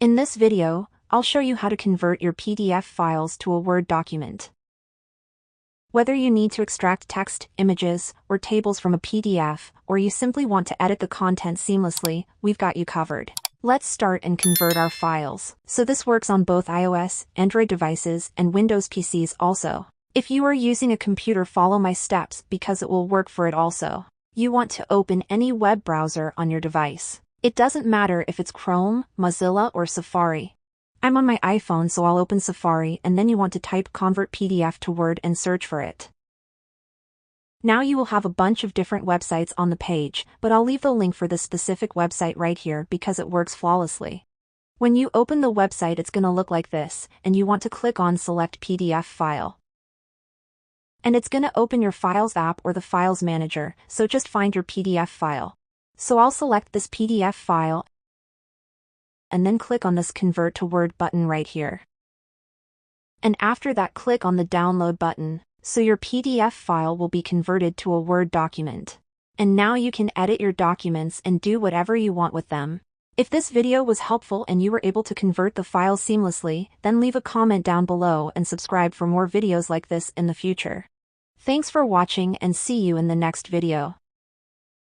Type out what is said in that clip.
In this video, I'll show you how to convert your PDF files to a Word document. Whether you need to extract text, images, or tables from a PDF, or you simply want to edit the content seamlessly, we've got you covered. Let's start and convert our files. So this works on both iOS, Android devices, and Windows PCs also. If you are using a computer, follow my steps because it will work for it also. You want to open any web browser on your device. It doesn't matter if it's Chrome, Mozilla, or Safari. I'm on my iPhone, so I'll open Safari, and then you want to type Convert PDF to Word and search for it. Now you will have a bunch of different websites on the page, but I'll leave the link for this specific website right here because it works flawlessly. When you open the website, it's gonna look like this, and you want to click on Select PDF File. And it's gonna open your Files app or the Files Manager, so just find your PDF file. So I'll select this PDF file and then click on this Convert to Word button right here. And after that, click on the Download button, so your PDF file will be converted to a Word document. And now you can edit your documents and do whatever you want with them. If this video was helpful and you were able to convert the files seamlessly, then leave a comment down below and subscribe for more videos like this in the future. Thanks for watching and see you in the next video.